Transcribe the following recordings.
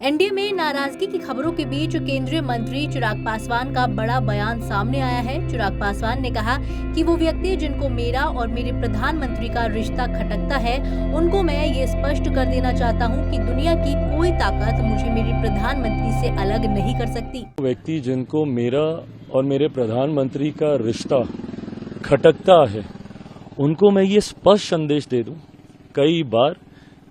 NDA में नाराजगी की खबरों के बीच केंद्रीय मंत्री चिराग पासवान का बड़ा बयान सामने आया है। चिराग पासवान ने कहा कि वो व्यक्ति जिनको मेरा और मेरे प्रधानमंत्री का रिश्ता खटकता है, उनको मैं ये स्पष्ट कर देना चाहता हूं कि दुनिया की कोई ताकत मुझे मेरे प्रधानमंत्री से अलग नहीं कर सकती। व्यक्ति जिनको मेरा और मेरे प्रधानमंत्री का रिश्ता खटकता है, उनको मैं ये स्पष्ट संदेश दे दूं। कई बार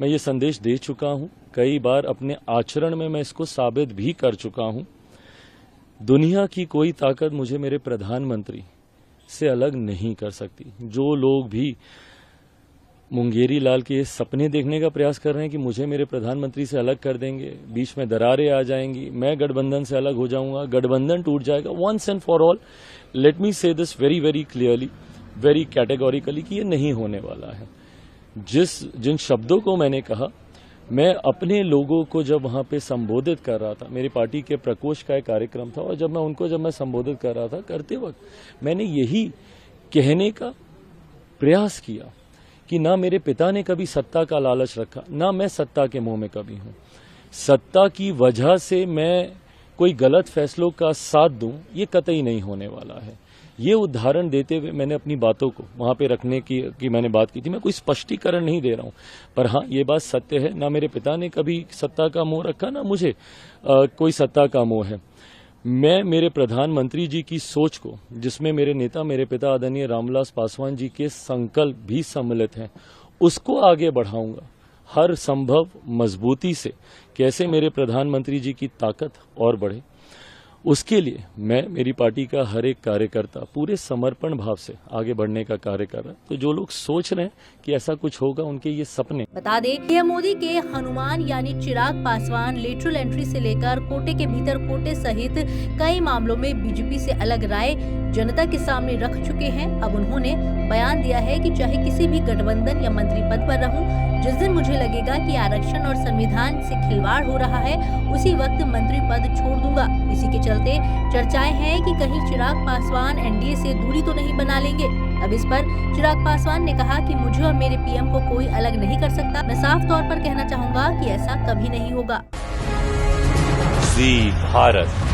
मैं ये संदेश दे चुका हूं, कई बार अपने आचरण में मैं इसको साबित भी कर चुका हूं। दुनिया की कोई ताकत मुझे मेरे प्रधानमंत्री से अलग नहीं कर सकती। जो लोग भी मुंगेरी लाल के सपने देखने का प्रयास कर रहे हैं कि मुझे मेरे प्रधानमंत्री से अलग कर देंगे, बीच में दरारें आ जाएंगी, मैं गठबंधन से अलग हो जाऊंगा, गठबंधन टूट जाएगा, once and for all, let me say this very very clearly, very categorically कि ये नहीं होने वाला है। जिन शब्दों को मैंने कहा, मैं अपने लोगों को जब वहां पे संबोधित कर रहा था, मेरी पार्टी के प्रकोष्ठ का एक कार्यक्रम था, और जब मैं संबोधित कर रहा था, करते वक्त मैंने यही कहने का प्रयास किया कि ना मेरे पिता ने कभी सत्ता का लालच रखा, ना मैं सत्ता के मोह में कभी हूं। सत्ता की वजह से मैं कोई गलत फैसलों का साथ दूं, ये कतई नहीं होने वाला है। ये उदाहरण देते हुए मैंने अपनी बातों को वहां पे रखने की मैंने बात की थी। मैं कोई स्पष्टीकरण नहीं दे रहा हूं, पर हाँ, ये बात सत्य है, ना मेरे पिता ने कभी सत्ता का मोह रखा, ना मुझे कोई सत्ता का मोह है। मैं मेरे प्रधानमंत्री जी की सोच को, जिसमें मेरे नेता, मेरे पिता आदरणीय रामविलास पासवान जी के संकल्प भी सम्मिलित हैं, उसको आगे बढ़ाऊंगा हर संभव मजबूती से। कैसे मेरे प्रधानमंत्री जी की ताकत और बढ़े, उसके लिए मैं, मेरी पार्टी का हर एक कार्यकर्ता पूरे समर्पण भाव से आगे बढ़ने का कार्य कर रहा है। तो जो लोग सोच रहे हैं कि ऐसा कुछ होगा, उनके ये सपने। बता दें, पीएम मोदी के हनुमान यानी चिराग पासवान लेटरल एंट्री से लेकर कोटे के भीतर कोटे सहित कई मामलों में बीजेपी से अलग राय जनता के सामने रख चुके हैं। अब उन्होंने बयान दिया है कि चाहे किसी भी गठबंधन या मंत्री पद पर रहूं, जिस दिन मुझे लगेगा कि आरक्षण और संविधान से खिलवाड़ हो रहा है, उसी वक्त मंत्री पद छोड़ दूंगा। इसी के चलते चर्चाएं हैं कि कहीं चिराग पासवान एनडीए से दूरी तो नहीं बना लेंगे। अब इस पर चिराग पासवान ने कहा कि मुझे और मेरे पीएम को कोई अलग नहीं कर सकता। मैं साफ तौर पर कहना चाहूंगा कि ऐसा कभी नहीं होगा। जी भारत।